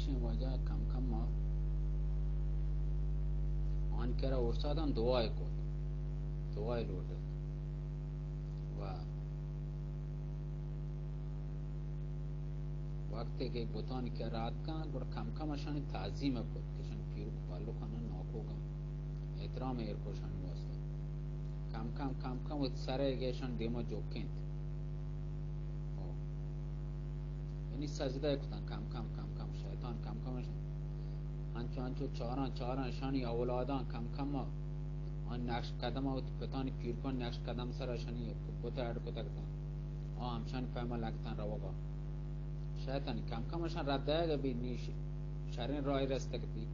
شیم واجه کم کم ما آن کرا ارسادم دعای کد دعای لوٹت و وقتی که بوتانی که رات کن گوڑ کم کم اشانی تعظیم کد کشان پیرو کپالو کنن ناکو گم احترام ایرکوشان واسطه کم کم کم کم و سره گیشان دیما جوکند یعنی سجده کتن کم کم کم کم شیطان کم کمشان انچو چاران شانی اولادان کم کم آن نقش قدم او پتانی پیر کن نقش قدم سر شانی بوته اڑ کو تکتن همشان پیما لگتن رواگا شیطانی کم کمشان رد دیگه بی نیش شرین رای رستگتی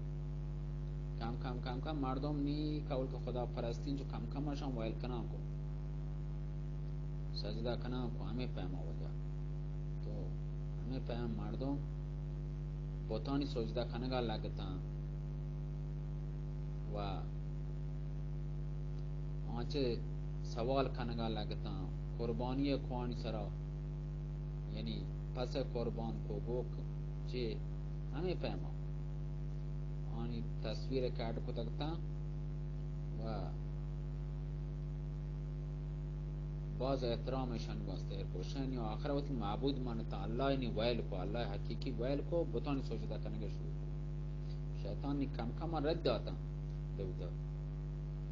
کم کم کم کم مردم نی کول که خدا پرستین جو کم کمشان ویل کنام کو سجده کنام کو همه پیما وجه تو همه پیما مردم بوتانی سجده کنگا لگتن و آنچه سوال کنگا لگتن قربانی کوانی سرا یعنی پس قربان کو گوک چه همه پیما آنی تصویر کارد کو تکتا و باز احترامشان واسطه کوشن یا آخر وقت معبود مانتا اللہ نی ویل کو اللہ حقیقی ویل کو بتانی سجدہ کنگا شروع کو شیطان نی کم کم رد داتا دوتا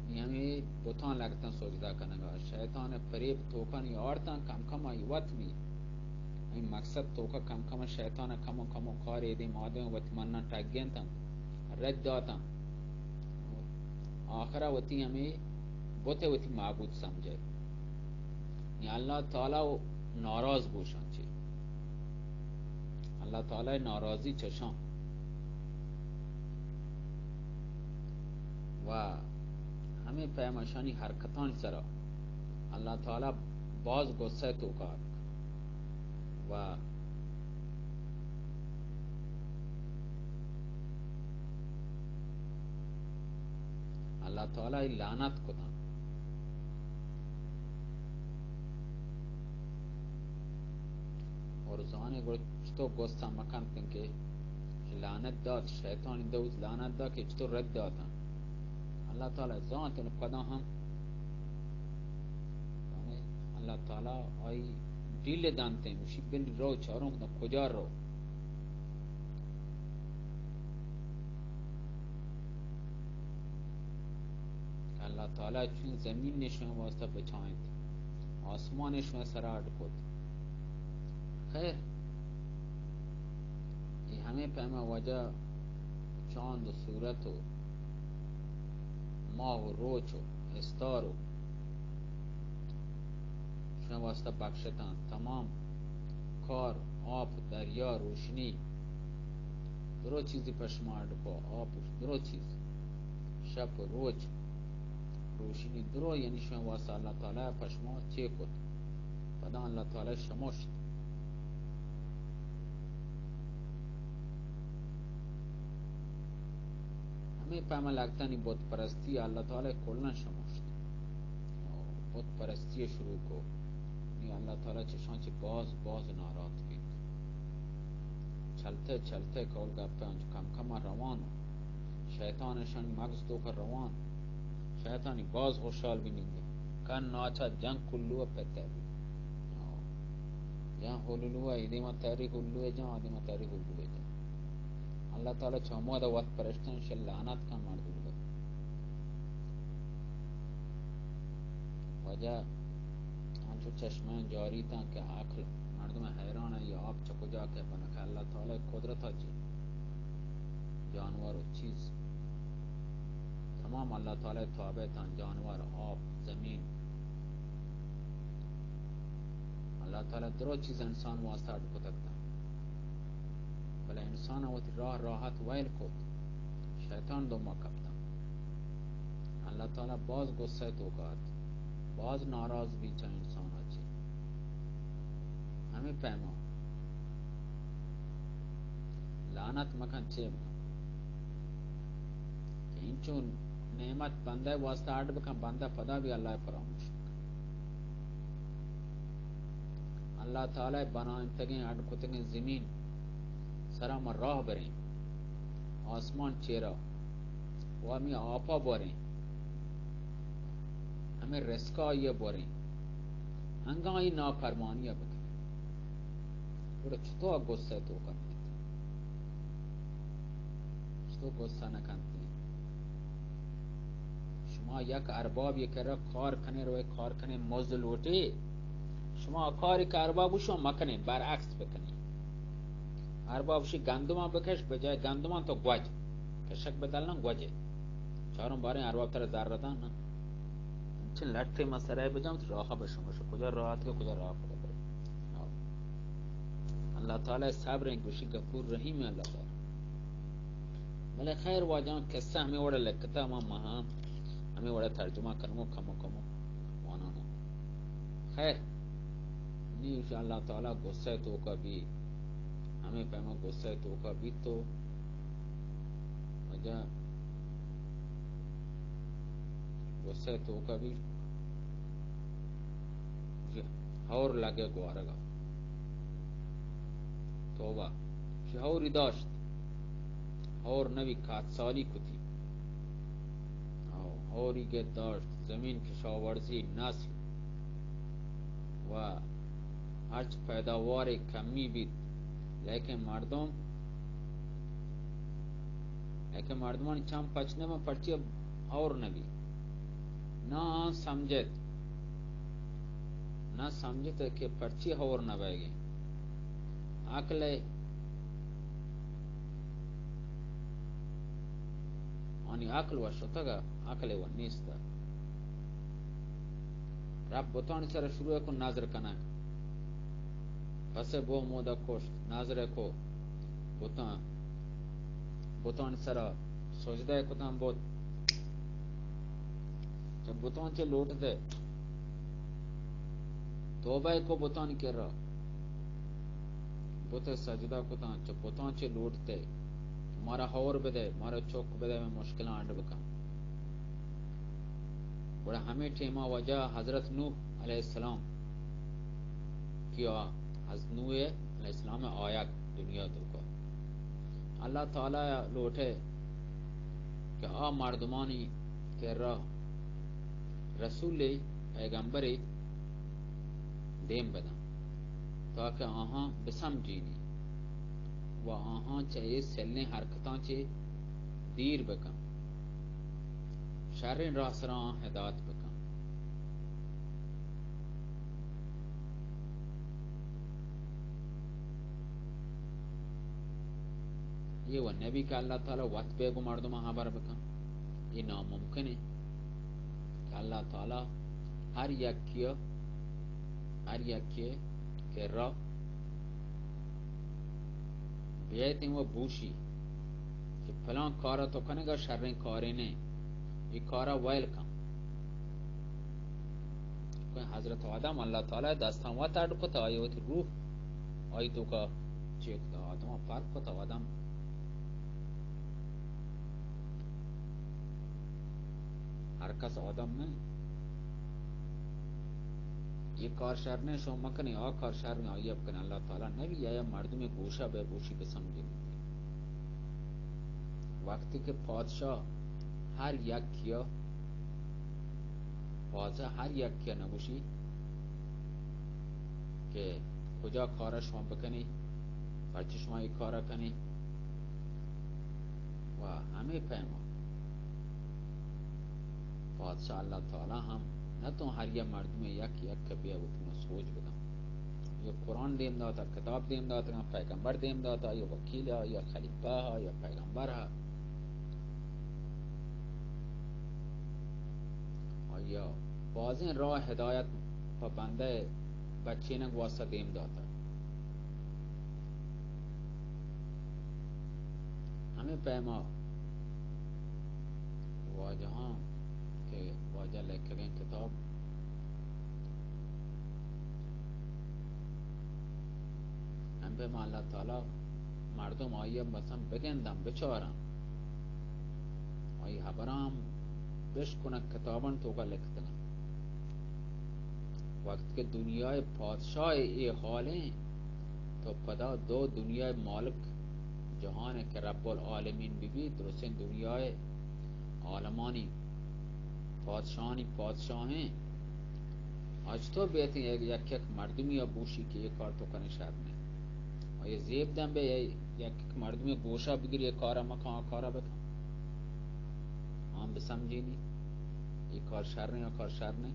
نی ہمیں بتان لگتا سجدہ کنگا شیطان فریب توکا نی آرتا کم کم وقت می این مقصد توکا کم کم شیطان کم کم کار دی مادم وقت مننا ٹگین تا رد داتا آخر وقت ہمیں بوتے وقت معبود سمجھے نی اللہ تعالی ناراض بوشان چی اللہ تعالی ناراضی چشان و همه پیمشانی حرکتان سرا اللہ تعالی باز غصه تو کار و اللہ تعالی لعنت کتن اور زانه چطور گستا مکان کن که لعنت داد شیطان دوز لعنت داد که چطور رد دادن اللہ تعالی زانتون قدم هم اللہ تعالی آئی دیل دانتے ہیں مشی بل رو چاروں کدن کجا رو اللہ تعالی چون زمین نشون واسطہ بچائیں آسمان نشون سراڑ کد خیر یہ ہمیں پیما وجہ چاند و صورت و ماه و روچ و استار و شما واسطہ بخشتن تمام کار آب دریا روشنی درو چیزی پشمار کو آب درو چیز شب و روچ روشنی درو یعنی شما واسطہ اللہ تعالی پشما چه کد پدا اللہ تعالی شمشت ہمیں پیما لگتا نہیں بت پرستی اللہ تعالی کلنا شمشت بت پرستی شروع کو نہیں اللہ تعالی چشان چه باز ناراض بید چلتے چلتے کول گپے انچ کم کم روان شیطانشان مغز تو کر روان شیطانی باز خوشحال بھی نہیں گے کن ناچا جنگ کلو پتے بھی جہاں ہولولو ایدیما تیری کلو ہے جہاں آدیما تیری کلو ہے جہاں اللہ تعالی چومو دا وقت پرشتن شل لعنت کا مردول گا وجہ انچو چشمین جاری تا کہ عقل مردم حیران ہے یہ آپ چکو جا کے بنا کہ اللہ تعالی قدرت چی جانور و چیز تمام اللہ تعالی تابع تا جانور آب زمین اللہ تعالی درو چیز انسان واسطہ کو تکتا بلے انسان وقت راحت ویل کود شیطان دو مکبتا اللہ تعالی باز غصہ تو کات باز ناراض بھی چاہ انسان اچھی ہمیں پیما لعنت مکان چے کہ انچو نعمت بندہ واسطہ آڈ بکن بندہ پدا بھی اللہ فراموش اللہ تعالی بنا انتگیں آڈ کتگیں زمین سرا مر راہ بریں آسمان چرا و همی آپا بارین همی رسکایی بارین انگاهی ناپرمانی بکنی برای چطور گسته تو کنید چطور گسته نکنید شما یک اربابی که را کار کنه روی کار کنه مزد لوٹی شما کاری که ارباب شما مکنین برعکس بکنین ارباب شی گندمان بکش بجای گندمان تو گوج کشک بدلن گوجه چهارم باره ارباب تر ذره دان نه چه لطفی مسئله بجام تو راه به شما شو کجا راحت که کجا راه خدا بره اللہ تعالی صبر این گوشی غفور رحیم اللہ تعالی بله خیر واجان قصه ہمیں وڑا لکتا ما ہمیں وڑا ترجمہ کرمو کمو وانانو خیر نیش اللہ تعالی غصہ تو کا بھی ہمیں پیما غصہ تو کا بھی تو وجہ غصہ تو کا بھی اور لگے گوارگا توبہ شهوری داشت اور نوی کاتسالی کتی هوری که داشت زمین کشاورزی نسل و هرچ پیداوار کمی بید لیکن مردمان چم پچنے میں پرچی اور نبی نہ سمجھت کہ پرچی اور نہ بے گی عقل آنی عقل و شتگا عقل و نیستا رب بطان سر شروع کو نظر کنه پس بو مودا کشت نظر کو بطان سر سجده کتن بود جب بطان چه لوٹ دے توبہ کو بطان کر رہا بت سجدہ کتن جب بطان چه لوٹ دے مارا ہور بدے مارا چوک بدے میں مشکلان آنڈ بکن بڑا ہمیں ٹیما وجہ حضرت نوح علیہ السلام کیا حضرت نوح علیہ السلام آیا دنیا تو کو اللہ تعالی لوٹے کہ آ مردمانی کہ رسول پیغمبری دیم بدن تاکہ آہاں بسم جینی و آہاں چاہیے سلنے حرکتاں چے دیر بکن شرین راہ سران ہدایت بکن یہ وہ نبی کا اللہ تعالی وقت بے گو مردم خبر بکن یہ ناممکن ہے کہ اللہ تعالی ہر یک کے راہ بیعت وہ بوشی کہ فلان کارا تو کنے گا شرین کارے نے یہ کارا ویل کن حضرت آدم اللہ تعالی دستان و ترد کو تا آیوت روح آئی تو کا چیک دا آدم فرق کو تا آدم ہر کس آدم نہیں یہ کار شر نے شو مکنے آ کار شر نے آئی اب کن اللہ تعالی نبی آیا مردم گوشہ بے بوشی بسمجھے وقتی کہ پادشاہ ہر یک کیا واضح ہر یک کیا نگوشی کہ کجا کارا شما بکنی پرچی شما یک کارا کنی و ہمیں پیما پادشاہ اللہ تعالی ہم نہ تو ہر یک مردم یک کبیا وہ تمہیں سوچ بدم یا قرآن دیم داتا کتاب دیم داتا یا پیغمبر دیم داتا یا وکیل یا خلیفہ یا پیغمبر یا بازیں راہ ہدایت پا بندے بچے نگ واسطہ دیم داتا ہمیں پیما واجہاں کہ واجہ لکھ گئے کتاب ہم پیما اللہ تعالی مردم آئیے مثلا بگندم بچارم آئی حبرام بش کنک کتابن تو کا لکھتا وقت کے دنیای پادشاہ یہ حال ہیں تو پدا دو دنیای مالک جهان که رب العالمین بی درست دنیای عالمانی پادشاهی آج تو بیت یک مردمی یا بوشی که یک کار تو کنی شر نه آیا زیب دم به یک مردمی گوشا بگیر یک کارا مکان کارا بکن هم بسمجینی یک کار شر نه یا کار شر نه.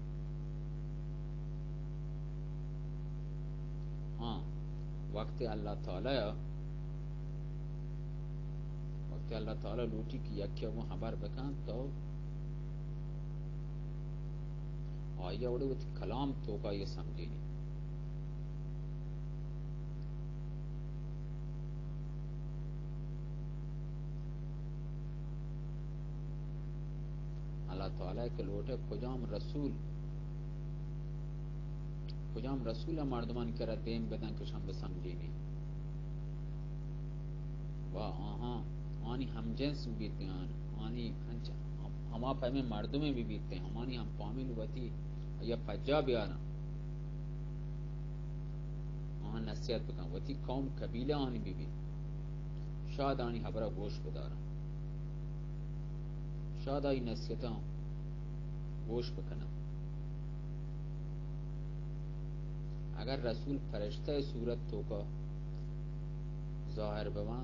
हाँ वक्त अल्लाह ताला लूटी की यक्या वो हबार बकान तो आया उड़े वो कलाम तो का ये समझे नहीं अल्लाह ताला के लोटे खुजाम रसूल मर्दमान करा देम बदन के शंब समझे नहीं वाह हाँ आनी हम जिन्स बीते आनी हमा पैमे मर्दों में भी बीतते हैं हमानी हम पामिल वती या फज्जा भी आना आन नसीहत बका वती कौम कबीला आनी बीबी शाद आनी हबरा गोश बदारा शाद आई नसीहता गोश बकना अगर रसूल फरिश्ता सूरत तो का ज़ाहिर बवा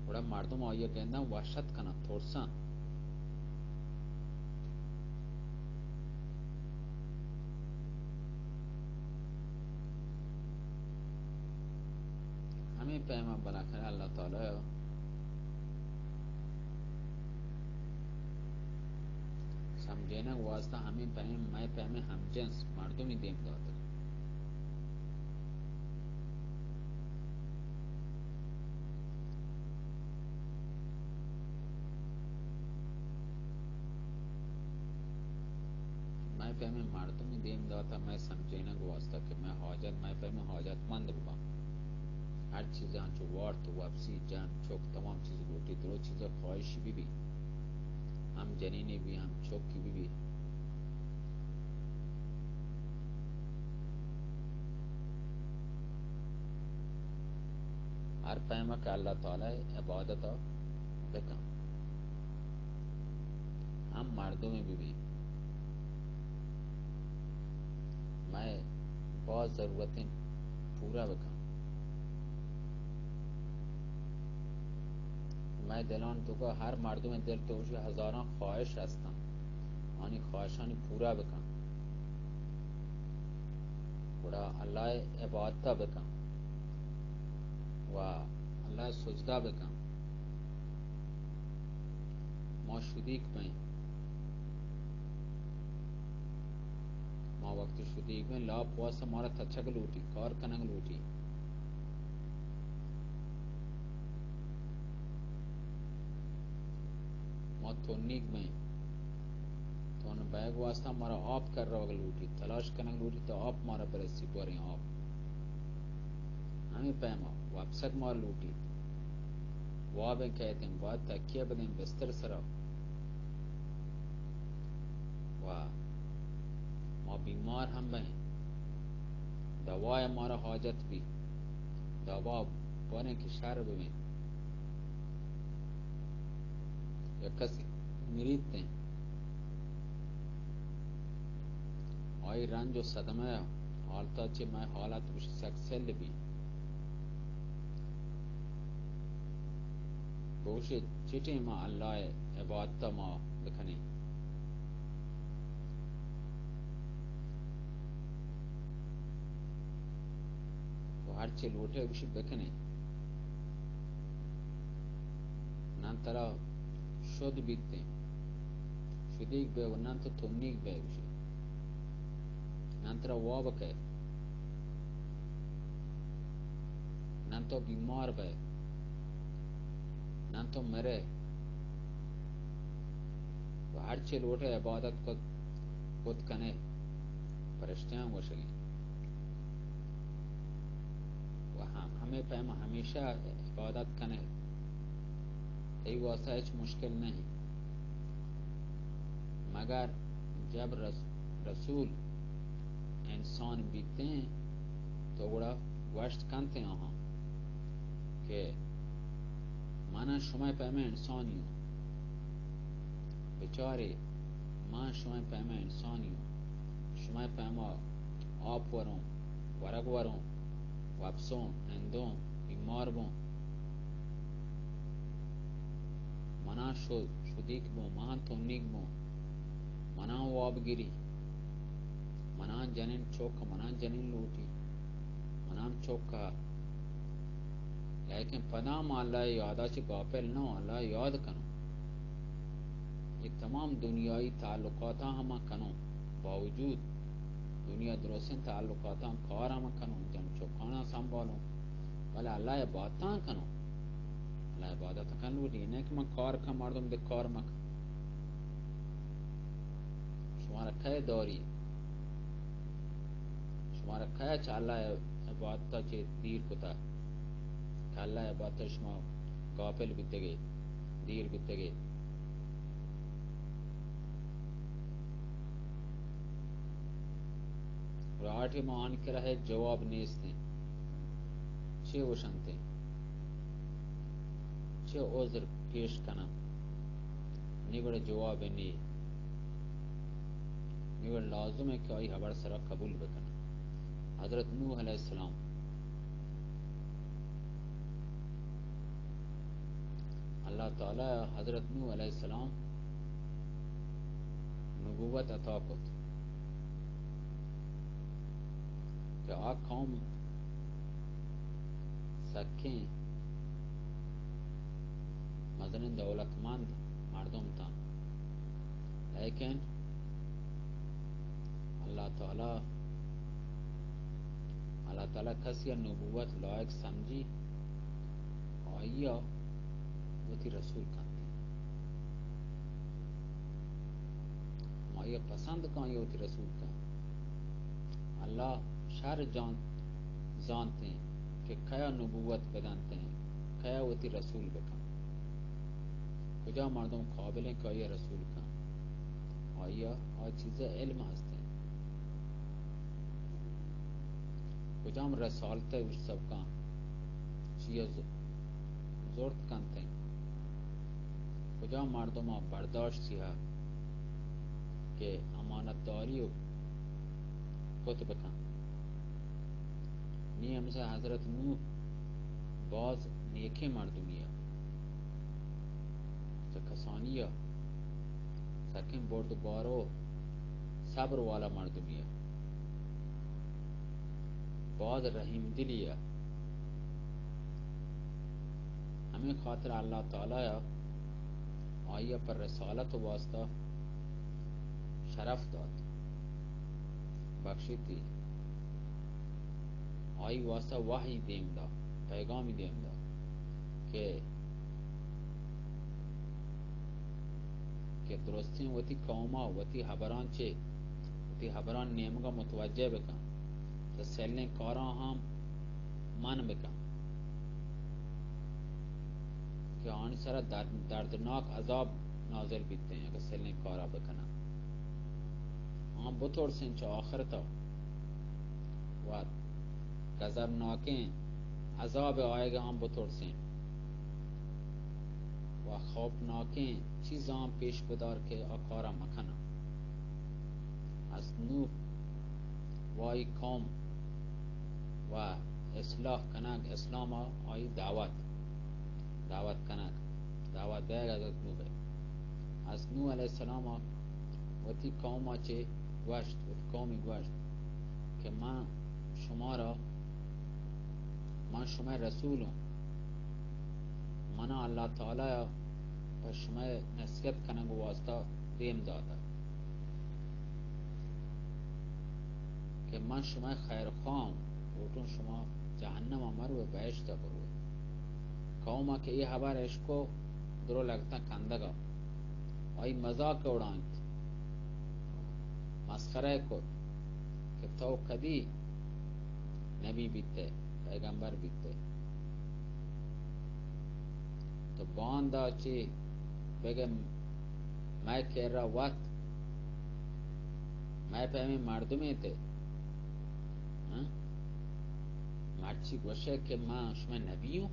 बड़ा मर्दों में आइए कहना वहशत कना थोड़सा हमें पैमा बना कर अल्लाह ताला समझे ना वास्ता हमें पैमे हम जिन्स मर्दों में देम दाता मैं पैमे मर्दों में देम दाता मैं समझे ना वास्ता कि मैं पैमे हाजतमंद हुआ हर चीज़ जो वार तो वापसी जान चौक तमाम चीज़ रोटी दो चीज़ें ख्वाहिश भी हम जनीनी भी हम चौक की भी हर पैमा का अल्लाह ताला इबादत बेका हम मर्दों में भी मैं बहुत ज़रूरतें पूरा बेका मैं दिलान तो का हर मर्दों में दिल तो उसे हज़ारों ख्वाहिश हस्ता आनी ख्वाहिशानी पूरा बेका बड़ा अल्लाह इबादत बेका वाह अल्लाह सुजदा बेका मौशुदीक में माँ वक्त शुदीक में ला पुआस हमारा तच्छक लूटी कार कनंग लूटी माँ तोन्नीक में तोन बैग वास्ता हमारा आप कर रहा होगा लूटी तलाश कनंग लूटी तो आप मारा परस्ती पर आप हमें पैमा वापसक मार लूटी वाह बे कहते हैं वाह तकिया बदें बिस्तर सरा वाह माँ बीमार हम बहें दवा हमारा हाजत भी दवा बने की शर्ब में या कस मिरीते आई रन जो सदमा हालता चे मैं हालत उस सक्सेल भी बोशे चिटे माँ अल्लाह इबादत माँ दिखने तो हर चे लोटे उसे दिखने नंतरा शुद्ध बीतते शुद्धीक बे नंत तुन्नीक बे उसे नंतरा वाब के नंतो बीमार बे नंतो मरे तो हर चे लोटे इबादत को खुद कने फरिश्तियां वशगी वहाँ हमें पैमा हमेशा इबादत कने यही वास्ता कुछ मुश्किल नहीं मगर जब रसूल इंसान बीतते हैं तो बड़ा گوشت کنته آها که من شما پیمه انسانیو بچاره من شما پیمه انسانیو شما پیمه آب ورم ورق ورم وابسون اندون بیمار بون منا شدیک بون مهان تونیک بون منا واب گیری منا جنین چوک منا جنین لوٹی منام چوکا لیکن پدام اللہ یادا چھ غافل نو اللہ یاد کنو یہ تمام دنیای تعلقاتا ہما کنو باوجود دنیا درستن تعلقاتا کار ہما کنو جن چوکانا سنبھالو ولی اللہ عبادتا کنو اللہ عبادتا کن لوٹی نہیں کہ من کار کن مردم دے کار مک شمارا کئے دوری شمارا کئے چھ اللہ عبادتا چھ دیر کتا کہ اللہ عبادتا شما غافل بیتے گئے دیر بیتے گئے راٹھی مان کے رہے جواب نیستے چھ وشنتے چھ عذر پیش کنا نگڑ جواب نی نگڑ لازم ہے کہ آئی حبر سرا قبول بکنا حضرت نوح علیہ السلام اللہ تعالی حضرت نوح علیہ السلام نبوت عطا کت کہ آ قوم سکیں مثلا دولتمند مردم تھا لیکن اللہ تعالی کسی نبوت لائق سمجھی آئیا وہ تھی رسول کانتی آئیا پسند کان یہ تھی رسول کان اللہ شر جانتے ہیں کہ کیا نبوت بدانتے ہیں کیا وہ تھی رسول بکان کجا مردم قابل ہیں کہ آئیا رسول کان آئیا آ چیزیں علم ہستے ہیں کجام رسالتے اس سب کا چیز زورت کنتے ہیں کجام مردم برداشت سیہا کہ امانت داری و کتب کن نیم سے حضرت نوح باز نیکے مردمیہ کسانیہ سکن بردبارو صبر والا مردمیہ بعد رحیم دلیہ ہمیں خاطر اللہ تعالی آئیہ پر رسالت واسطہ شرف داد بخشی تھی آئی واسطہ وحی دیم دا پیغامی دیم دا کہ درستیں وتی قوما وتی حبران چے وتی حبران نیمگا متوجہ بکن تو سیلیں کاراں ہم من بکن کہ آنی سارا دردناک عذاب نازل بیتے ہیں اگر سیلیں کارا بکنا ہم بطور سنچ آخرتا و غضبناکیں عذاب آئے گا ہم بطور سن و خوفناکیں چیزاں پیش بدار کے آکارا مکھنا از نوح وائی قوم و اصلاح کنگ اسلام آئی دعوت کنگ دعوت دے گا نوح از نوح علیہ السلام وتی قوم چے گوشت وتی قومی گوشت کہ من شما رسول ہوں منا اللہ تعالی پر شما نصیحت کنگ واسطہ دیم دادا کہ من شما خیر خواہم اوٹون شما جہنم مرو بہشت برو قوما کہ یہ خبر عشقو درو لگتا کندگا آئی مذاق اڑانت مسخرہ کو کہ تو کدی نبی بیتے پیغمبر بیتے تو باندا چی بگم میں کہہ رہا وقت میں پہمی مردمی تھے مرچی گوشه که من شما نبیو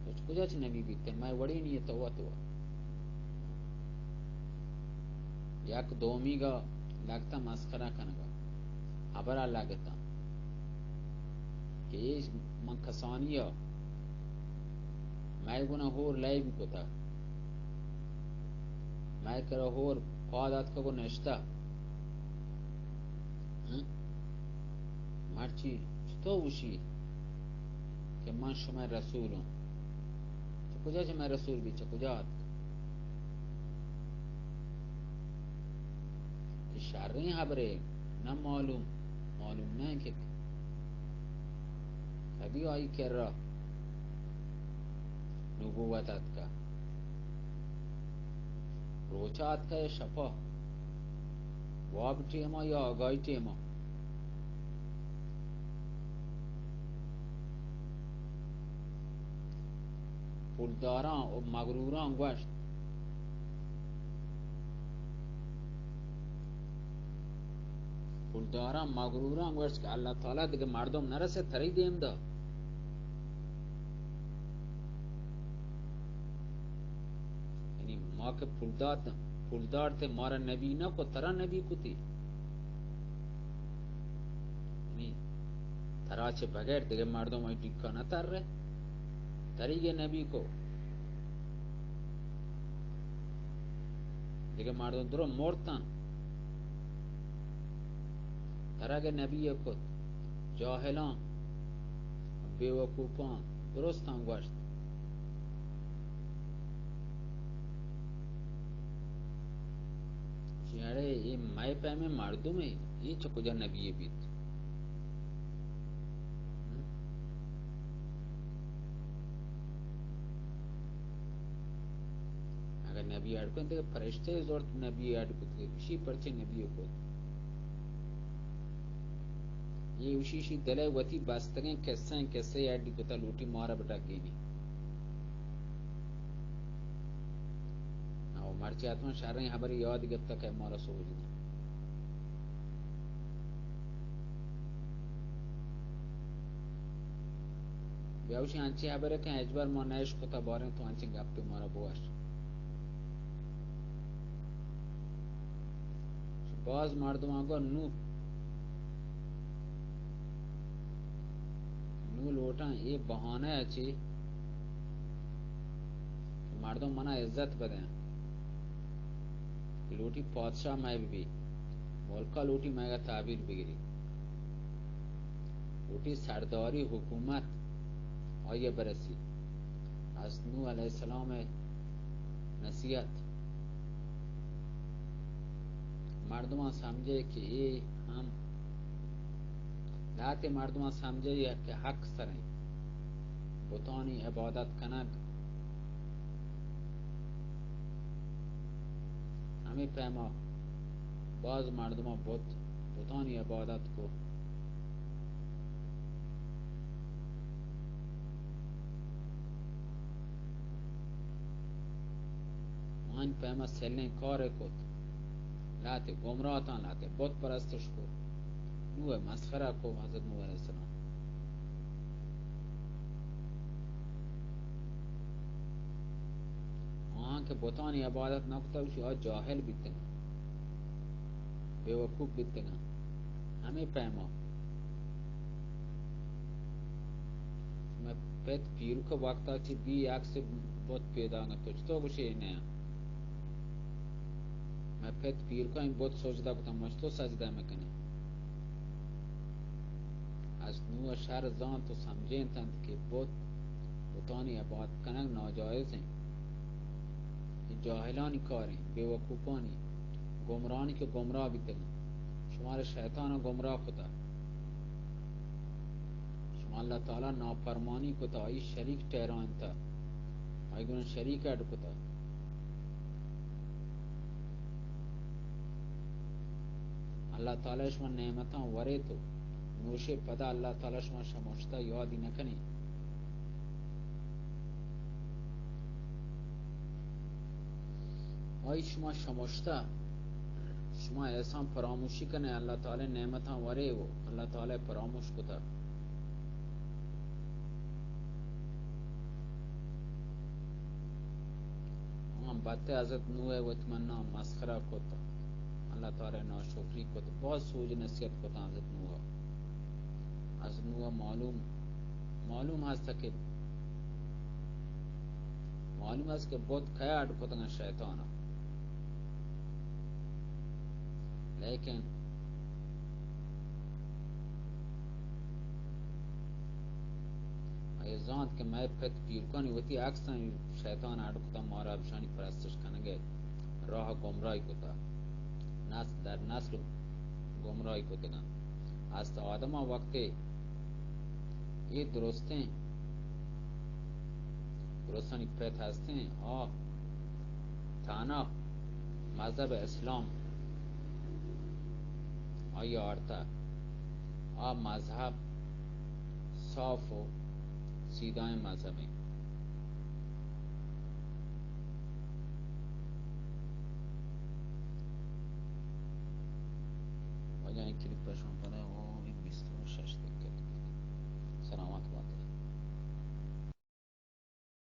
تو کجا چه نبی بیته من وڑی نیت هوا تو یک دومی گا لگتا مسخره کنگا ابرا لگتا که ایش من کسانی ها میں گنا ہور لائب کتا میں کرا ہور پادات کو نشتا مرچی تو وشی که من شما رسولم چه کجا چه من رسول بی چه کجا شرعی خبره نه معلوم نه که کبھی آئی کر رہا نبوتت کا روچات کا یا شفا واب ٹیما یا آگاهی ٹیما پولداران و مغروران گوشت پولداران مغروران گوشت که اللہ تعالی دیگه مردم نرسه تری دیم دا یعنی ما که پولدار ته مارا نبی نه کو ترا نبی کو تی یعنی ترا چه بغیر دیگه مردم ای دیکا نتر ره تریگه نبی کو دیگه مردم درو مردن ترگه نبی کد جاهلان بیوکوپان درست هم گوشت چیاره این مای پهمه مردمه این چه کجا نبیه بید اگر نبی اڈ کن دیگه پرشته زورت نبی اڈ کد که کشی پرچه نبی کد یہ وشیشی دلے وتی بستگیں کسے ایڈی کتا لوٹی مارا بٹا گینی او مرچی آتما شرعی خبری یاد گفتا کہ مارا سوچ دی بیاوشی انچی خبره که اجبر ما نیش کتا بارن تو انچی گفتی مارا بواش باز مردم آگا نو لوٹاں یہ بہانہ اچھی کہ مردم منا عزت بدیں لوٹی پادشاہ میں بھی ملکہ لوٹی میں گا تعبیر بگری لوٹی سرداری حکومت آئیے برسی از نوح علیہ السلام نصیحت مردمان سمجھے کہ یہ ہم ذات مردمان سمجھے کہ حق سریں بتانی عبادت کنگ ہمیں پیما بعض مردمان بتانی عبادت کو مان پیما سلیں کار کت لاتے گمراہتان لاتے بت پرستش کو نوح مسخرہ کو حضرت نوح علیہ السلام وہاں کے بتانی عبادت نہ کرتا وشی آج جاہل بیتے گا بیوقوف بیتے گا ہمیں پیما میں پیت پیر کو وقت آتی بی ایک سے بت پیدا گا تجھ تو کچھ نیا میں پیت پیر کو این بت سجدہ کتا مجھ تو سجدہ میں کنے از نوع شهر زان تو سمجھیں تند کہ بتانی عبادت کنگ ناجائز ہیں یہ جاہلانی کاریں بیوقوفانی گمرانی کے گمراہ بھی تگیں شمار شیطان گمراہ کتا شما اللہ تعالی نافرمانی کتا آئی شریک ٹہران تا آئی گونا شریک اڈ کتا اللہ تعالی شما نعمتاں ورے تو نوشے پدا اللہ تعالی شما شموشتا یادی نکنی آئی شما شموشتا شما احسان فراموشی کنه اللہ تعالی نعمت ها وره و اللہ تعالی فراموش کتا. هم بطه ازت نوه و اتمنا مسخره کتا اللہ تعالی ناشکری کتا. باز سوج نصیحت کتا ازت نوه. از نوه معلوم هست که بود کیاد کتا شیطانا، لیکن ایزاند که میں پت پیر کنی وتی اکسن شیطان آڑ کتا مارا بشانی پرستش کنگے راه گمراهی کتا نسل در نسل گمراهی کتگن. از آدم ها وقتی یہ درستیں درستانی پت هستیں تانا مذهب اسلام آیا آرتا مذهب صاف و سیدای مذهبی